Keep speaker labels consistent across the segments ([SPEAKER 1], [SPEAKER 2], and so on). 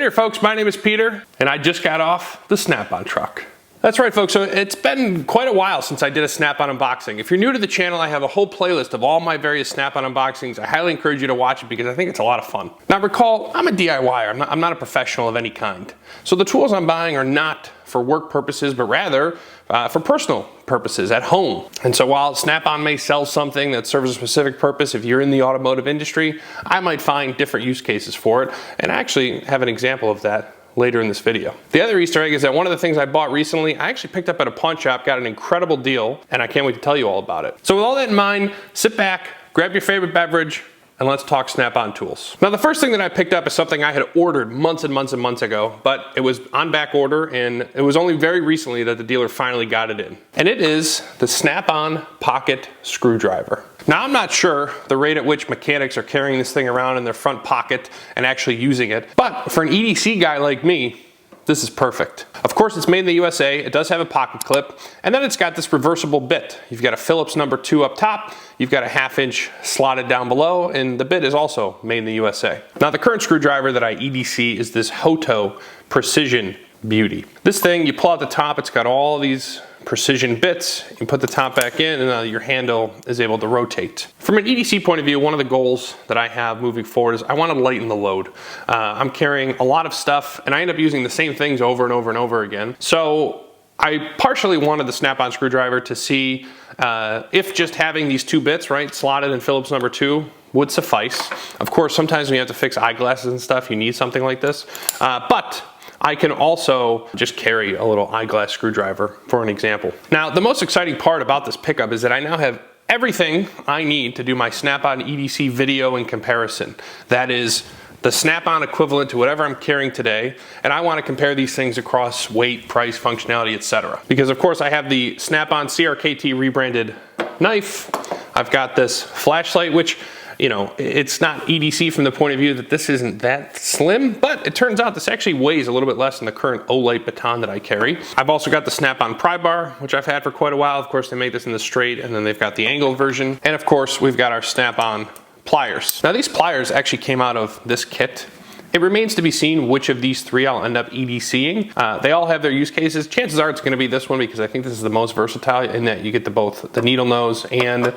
[SPEAKER 1] there folks, my name is Peter and I just got off the Snap-on truck. That's right folks, so it's been quite a while since I did a Snap-on unboxing. If you're new to the channel, I have a whole playlist of all my various Snap-on unboxings. I highly encourage you to watch it because I think it's a lot of fun. Now recall, I'm a DIYer, I'm not a professional of any kind. So the tools I'm buying are not for work purposes, but rather for personal purposes at home. And so while Snap-on may sell something that serves a specific purpose, if you're in the automotive industry, I might find different use cases for it. And I actually have an example of that later in this video. The other Easter egg is that one of the things I bought recently, I actually picked up at a pawn shop, got an incredible deal, and I can't wait to tell you all about it. So with all that in mind, sit back, grab your favorite beverage, and let's talk Snap-on tools. Now the first thing that I picked up is something I had ordered months and months and months ago, but it was on back order and it was only very recently that the dealer finally got it in. And it is the Snap-on pocket screwdriver. Now I'm not sure the rate at which mechanics are carrying this thing around in their front pocket and actually using it, but for an EDC guy like me, this is perfect. Of course, it's made in the USA. It does have a pocket clip, and then it's got this reversible bit. You've got a Phillips number 2 up top, you've got a 1/2 inch slotted down below, and the bit is also made in the USA. Now, the current screwdriver that I EDC is this Hoto Precision Beauty. This thing, you pull out the top, it's got all these precision bits, you put the top back in and your handle is able to rotate. From an EDC point of view, one of the goals that I have moving forward is I want to lighten the load. I'm carrying a lot of stuff and I end up using the same things over and over and over again. So I partially wanted the Snap-on screwdriver to see if just having these 2 bits, right, slotted in Phillips number 2 would suffice. Of course, sometimes when you have to fix eyeglasses and stuff, you need something like this. But I can also just carry a little eyeglass screwdriver for an example. Now, the most exciting part about this pickup is that I now have everything I need to do my Snap-on EDC video in comparison. That is the Snap-on equivalent to whatever I'm carrying today, and I want to compare these things across weight, price, functionality, etc. Because of course I have the Snap-on CRKT rebranded knife. I've got this flashlight, which, you know, it's not EDC from the point of view that this isn't that slim, but it turns out this actually weighs a little bit less than the current Olight baton that I carry. I've also got the Snap-on pry bar, which I've had for quite a while. Of course, they make this in the straight, and then they've got the angled version. And of course, we've got our Snap-on pliers. Now, these pliers actually came out of this kit. It remains to be seen which of these 3 I'll end up EDCing. They all have their use cases. Chances are it's going to be this one because I think this is the most versatile in that you get both the needle nose and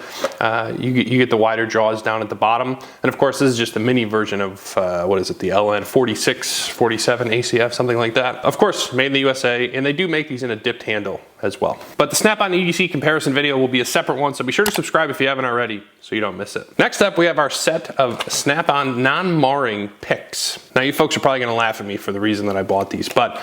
[SPEAKER 1] you get the wider jaws down at the bottom. And of course, this is just the mini version of, what is it, the LN 46, 47 ACF, something like that. Of course, made in the USA, and they do make these in a dipped handle as well. But the Snap-on EDC comparison video will be a separate one, so be sure to subscribe if you haven't already so you don't miss it. Next up, we have our set of Snap-on non-marring picks. Now, you folks are probably gonna laugh at me for the reason that I bought these, but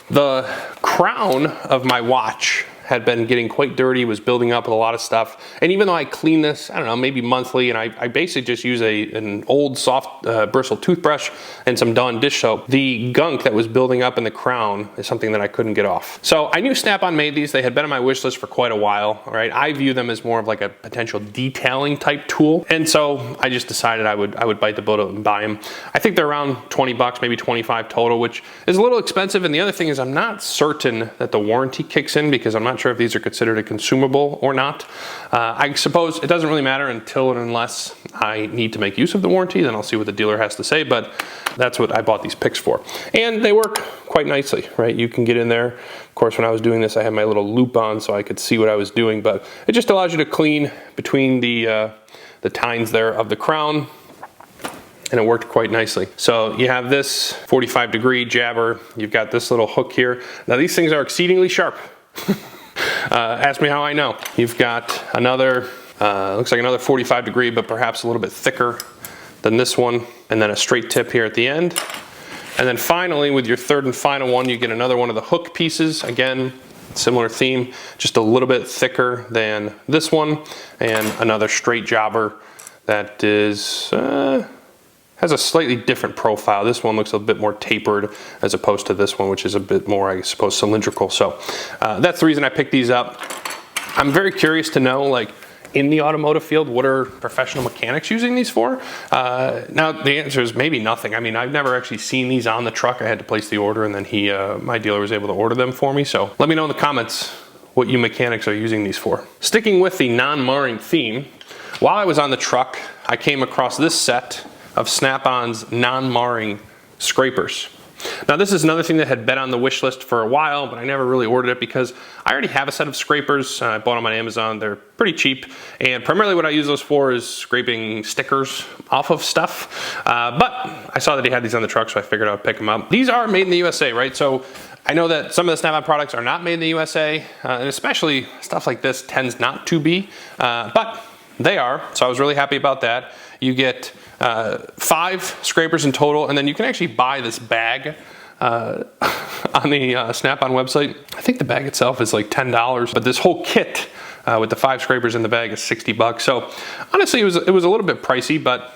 [SPEAKER 1] the crown of my watch had been getting quite dirty, was building up with a lot of stuff. And even though I clean this, I don't know, maybe monthly, and I basically just use an old soft bristle toothbrush and some Dawn dish soap, the gunk that was building up in the crown is something that I couldn't get off. So I knew Snap-on made these. They had been on my wish list for quite a while, right? I view them as more of like a potential detailing type tool. And so I just decided I would bite the bullet and buy them. I think they're around 20 bucks, maybe 25 total, which is a little expensive. And the other thing is I'm not certain that the warranty kicks in because I'm not sure if these are considered a consumable or not. I suppose it doesn't really matter until and unless I need to make use of the warranty, then I'll see what the dealer has to say, but that's what I bought these picks for. And they work quite nicely, right? You can get in there. Of course, when I was doing this, I had my little loop on so I could see what I was doing, but it just allows you to clean between the tines there of the crown, and it worked quite nicely. So you have this 45-degree jabber, you've got this little hook here. Now these things are exceedingly sharp. Ask me how I know. You've got another, looks like another 45-degree, but perhaps a little bit thicker than this one, and then a straight tip here at the end. And then finally, with your third and final one, you get another one of the hook pieces. Again, similar theme, just a little bit thicker than this one, and another straight jobber that is has a slightly different profile. This one looks a bit more tapered as opposed to this one, which is a bit more, I suppose, cylindrical. So that's the reason I picked these up. I'm very curious to know, like, in the automotive field, what are professional mechanics using these for? Now, the answer is maybe nothing. I mean, I've never actually seen these on the truck. I had to place the order, and then my dealer was able to order them for me. So let me know in the comments what you mechanics are using these for. Sticking with the non-marring theme, while I was on the truck, I came across this set of Snap-on's non-marring scrapers. Now this is another thing that had been on the wish list for a while, but I never really ordered it because I already have a set of scrapers. I bought them on Amazon. They're pretty cheap, and primarily what I use those for is scraping stickers off of stuff. But I saw that he had these on the truck, so I figured I'd pick them up. These are made in the USA, right? So I know that some of the Snap-on products are not made in the USA, and especially stuff like this tends not to be, but they are, so I was really happy about that. You get 5 scrapers in total, and then you can actually buy this bag on the Snap-on website. I think the bag itself is like $10, but this whole kit with the 5 scrapers in the bag is $60. So honestly, it was a little bit pricey, but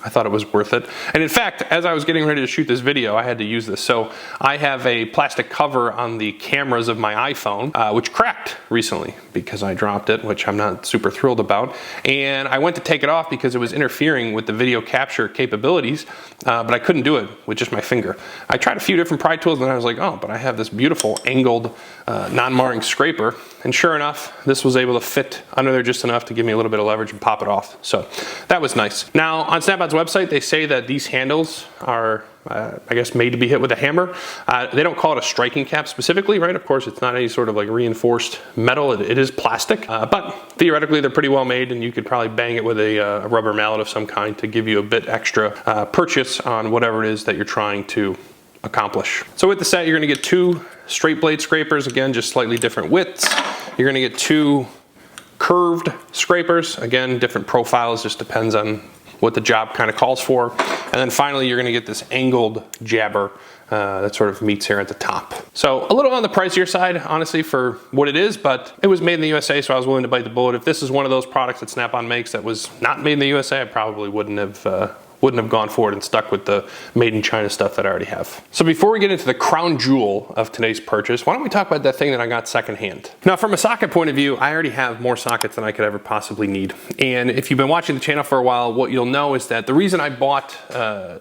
[SPEAKER 1] I thought it was worth it. And in fact, as I was getting ready to shoot this video, I had to use this. So I have a plastic cover on the cameras of my iPhone, which cracked recently because I dropped it, which I'm not super thrilled about. And I went to take it off because it was interfering with the video capture capabilities, but I couldn't do it with just my finger. I tried a few different pry tools, and I was like, oh, but I have this beautiful angled, non-marring scraper. And sure enough, this was able to fit under there just enough to give me a little bit of leverage and pop it off. So that was nice. Now on Snap-on's website, they say that these handles are, I guess, made to be hit with a hammer. They don't call it a striking cap specifically, right? Of course, it's not any sort of like reinforced metal. It is plastic, but theoretically they're pretty well made, and you could probably bang it with a rubber mallet of some kind to give you a bit extra purchase on whatever it is that you're trying to accomplish. So with the set, you're gonna get 2 straight blade scrapers, again, just slightly different widths. You're gonna get 2 curved scrapers, again, different profiles, just depends on what the job kind of calls for. And then finally, you're gonna get this angled jabber that sort of meets here at the top. So a little on the pricier side, honestly, for what it is, but it was made in the USA, so I was willing to bite the bullet. If this is one of those products that Snap-on makes that was not made in the USA, I probably wouldn't have gone forward and stuck with the made in China stuff that I already have. So before we get into the crown jewel of today's purchase, why don't we talk about that thing that I got secondhand? Now, from a socket point of view, I already have more sockets than I could ever possibly need. And if you've been watching the channel for a while, what you'll know is that the reason I bought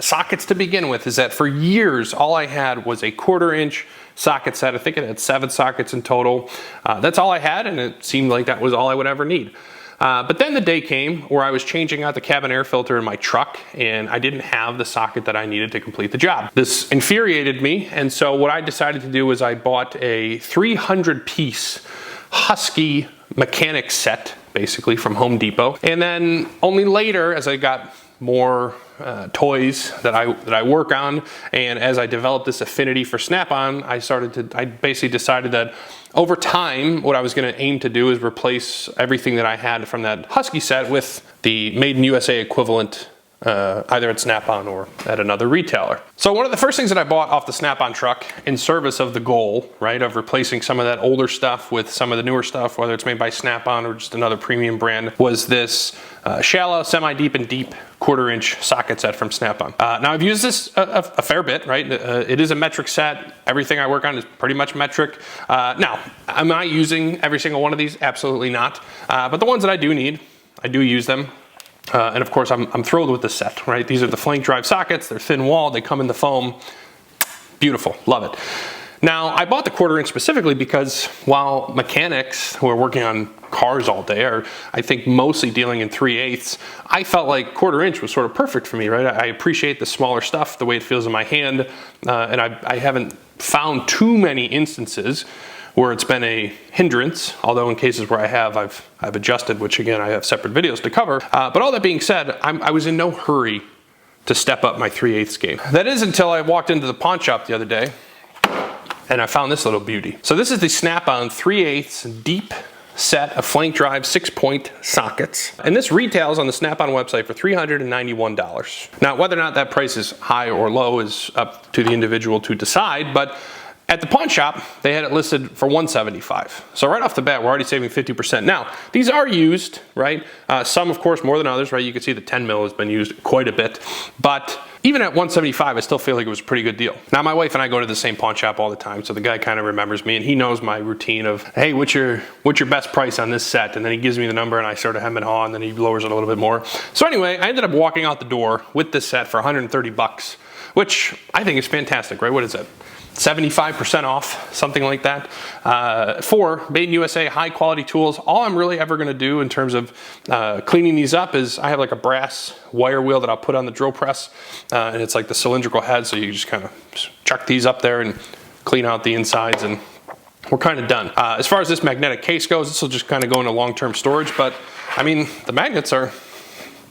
[SPEAKER 1] sockets to begin with is that for years, all I had was a 1/4 inch socket set. I think it had 7 sockets in total. That's all I had, and it seemed like that was all I would ever need. But then the day came where I was changing out the cabin air filter in my truck, and I didn't have the socket that I needed to complete the job. This infuriated me, and so what I decided to do was I bought a 300-piece Husky mechanic set, basically from Home Depot. And then only later, as I got more toys that I work on, and as I developed this affinity for Snap-on, I basically decided that over time, what I was going to aim to do is replace everything that I had from that Husky set with the made in USA equivalent, either at Snap-on or at another retailer. So one of the first things that I bought off the Snap-on truck in service of the goal, right, of replacing some of that older stuff with some of the newer stuff, whether it's made by Snap-on or just another premium brand, was this shallow, semi-deep, and deep 1/4 inch socket set from Snap-on. Now I've used this a fair bit, right? It is a metric set. Everything I work on is pretty much metric. Now, am I using every single one of these? Absolutely not. But the ones that I do need, I do use them. And of course, I'm thrilled with the set, right? These are the flank drive sockets. They're thin walled. They come in the foam. Beautiful. Love it. Now, I bought the 1/4 inch specifically because while mechanics who are working on cars all day are, I think, mostly dealing in 3/8, I felt like 1/4 inch was sort of perfect for me, right? I appreciate the smaller stuff, the way it feels in my hand, and I haven't found too many instances where it's been a hindrance, although in cases where I have, I've adjusted, which again, I have separate videos to cover. But all that being said, I was in no hurry to step up my 3/8 game. That is until I walked into the pawn shop the other day, and I found this little beauty. So this is the Snap-on 3/8 deep set of flank drive 6-point sockets. And this retails on the Snap-on website for $391. Now, whether or not that price is high or low is up to the individual to decide, but at the pawn shop, they had it listed for $175. So right off the bat, we're already saving 50%. Now, these are used, right? Some, of course, more than others, right? You can see the 10 mil has been used quite a bit, but even at $175, I still feel like it was a pretty good deal. Now, my wife and I go to the same pawn shop all the time, so the guy kind of remembers me, and he knows my routine of, hey, what's your best price on this set? And then he gives me the number, and I sort of hem and haw, and then he lowers it a little bit more. So anyway, I ended up walking out the door with this set for $130, which I think is fantastic, right? What is it? 75% off, something like that. For made in USA, high quality tools. All I'm really ever gonna do in terms of cleaning these up is I have like a brass wire wheel that I'll put on the drill press, and it's like the cylindrical head, so you just kind of chuck these up there and clean out the insides, and we're kind of done. As far as this magnetic case goes, this will just kind of go into long-term storage, but I mean, the magnets are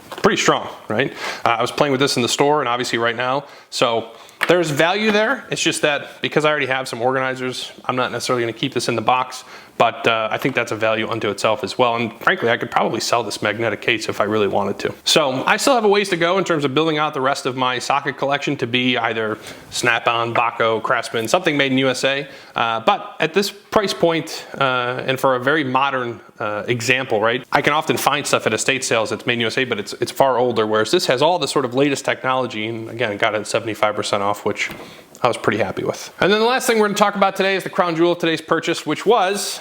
[SPEAKER 1] pretty strong, right? I was playing with this in the store and obviously right now, so there's value there. It's just that because I already have some organizers, I'm not necessarily gonna keep this in the box, but I think that's a value unto itself as well. And frankly, I could probably sell this magnetic case if I really wanted to. So I still have a ways to go in terms of building out the rest of my socket collection to be either Snap-on, Bahco, Craftsman, something made in USA. But at this price point, and for a very modern example, right? I can often find stuff at estate sales that's made in USA, but it's far older, whereas this has all the sort of latest technology, and again, it got it at 75% off, which I was pretty happy with. And then the last thing we're gonna talk about today is the crown jewel of today's purchase, which was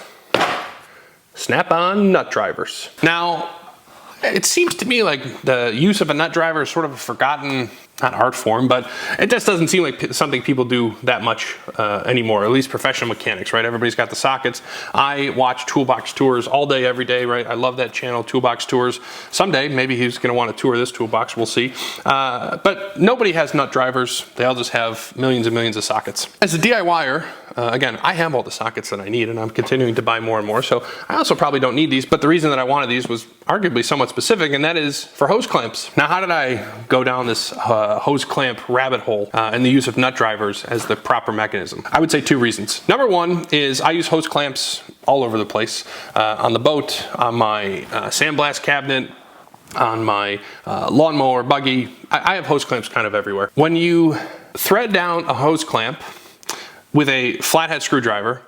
[SPEAKER 1] Snap-on nut drivers. Now, it seems to me like the use of a nut driver is sort of a forgotten, not art form, but it just doesn't seem like something people do that much anymore, at least professional mechanics, right? Everybody's got the sockets. I watch Toolbox Tours all day, every day, right? I love that channel, Toolbox Tours. Someday, maybe he's gonna wanna tour this toolbox, we'll see. But nobody has nut drivers. They all just have millions and millions of sockets. As a DIYer, again, I have all the sockets that I need and I'm continuing to buy more and more, so I also probably don't need these, but the reason that I wanted these was arguably somewhat specific, and that is for hose clamps. Now, how did I go down this hose clamp rabbit hole and the use of nut drivers as the proper mechanism? I would say two reasons. Number one is I use hose clamps all over the place, on the boat, on my sandblast cabinet, on my lawnmower, buggy. I have hose clamps kind of everywhere. When you thread down a hose clamp with a flathead screwdriver,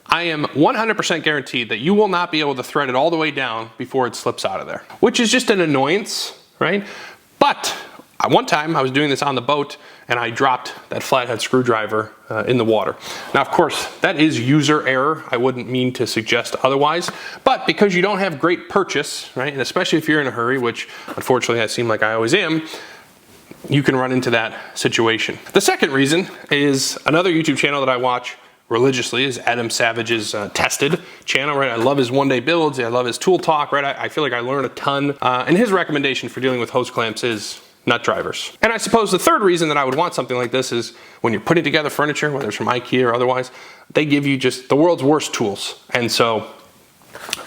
[SPEAKER 1] I am 100% guaranteed that you will not be able to thread it all the way down before it slips out of there, which is just an annoyance, right? But one time I was doing this on the boat and I dropped that flathead screwdriver in the water. Now, of course, that is user error. I wouldn't mean to suggest otherwise, but because you don't have great purchase, right? And especially if you're in a hurry, which unfortunately I seem like I always am, you can run into that situation. The second reason is another YouTube channel that I watch religiously is Adam Savage's Tested channel, right? I love his one-day builds. I love his tool talk, right? I feel like I learn a ton. And his recommendation for dealing with hose clamps is nut drivers. And I suppose the third reason that I would want something like this is when you're putting together furniture, whether it's from IKEA or otherwise, they give you just the world's worst tools. And so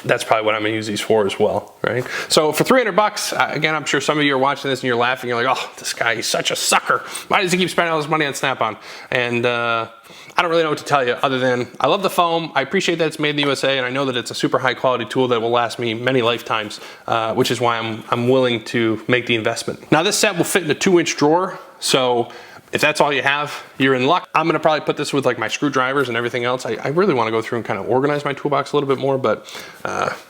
[SPEAKER 1] that's probably what I'm gonna use these for as well, right? So for 300 bucks, again, I'm sure some of you are watching this and you're laughing. You're like, oh, this guy, he's such a sucker. Why does he keep spending all this money on Snap-on? And I don't really know what to tell you other than I love the foam. I appreciate that it's made in the USA, and I know that it's a super high quality tool that will last me many lifetimes, which is why I'm willing to make the investment. Now this set will fit in a 2-inch drawer, so if that's all you have, you're in luck. I'm gonna probably put this with like my screwdrivers and everything else. I really wanna go through and kind of organize my toolbox a little bit more, but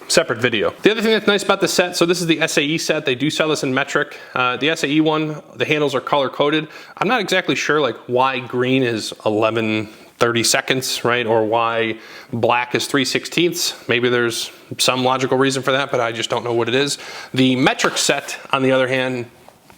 [SPEAKER 1] separate video. The other thing that's nice about this set, so this is the SAE set. They do sell this in metric. The SAE one, the handles are color coded. I'm not exactly sure like why green is 11/30 seconds, right? Or why black is 3/16. Maybe there's some logical reason for that, but I just don't know what it is. The metric set, on the other hand,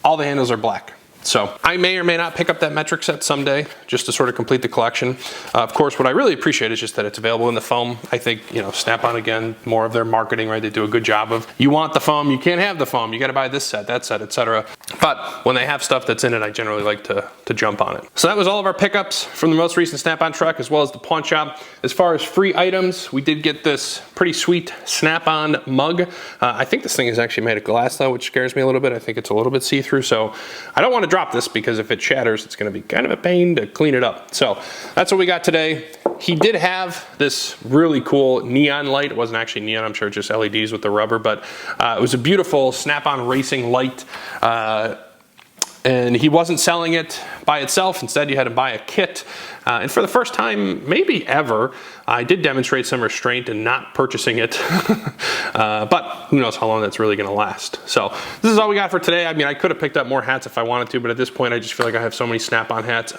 [SPEAKER 1] all the handles are black. So I may or may not pick up that metric set someday just to sort of complete the collection. Of course, what I really appreciate is just that it's available in the foam. I think, you know, Snap-on, again, more of their marketing, right? They do a good job of, you want the foam, you can't have the foam, you got to buy this set, that set, etc. But when they have stuff that's in it, I generally like to jump on it. So that was all of our pickups from the most recent Snap-on truck, as well as the pawn shop. As far as free items, we did get this pretty sweet Snap-on mug. I think this thing is actually made of glass though, which scares me a little bit. I think it's a little bit see-through, so I don't want to drop this because if it shatters, it's going to be kind of a pain to clean it up. So that's what we got today. He did have this really cool neon light. It wasn't actually neon, I'm sure just LEDs with the rubber, but it was a beautiful Snap-on racing light. And he wasn't selling it by itself. Instead, you had to buy a kit. And for the first time, maybe ever, I did demonstrate some restraint in not purchasing it. But who knows how long that's really gonna last. So this is all we got for today. I mean, I could have picked up more hats if I wanted to, but at this point, I just feel like I have so many Snap-on hats.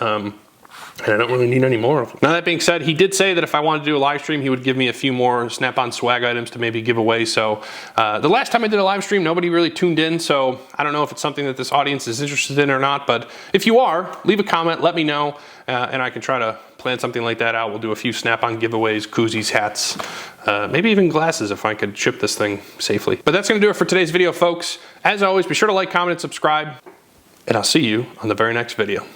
[SPEAKER 1] and I don't really need any more of them. Now that being said, he did say that if I wanted to do a live stream, he would give me a few more Snap-on swag items to maybe give away. So the last time I did a live stream, nobody really tuned in. So I don't know if it's something that this audience is interested in or not, but if you are, leave a comment, let me know, and I can try to plan something like that out. We'll do a few Snap-on giveaways, koozies, hats, maybe even glasses if I could ship this thing safely. But that's gonna do it for today's video, folks. As always, be sure to like, comment, and subscribe, and I'll see you on the very next video.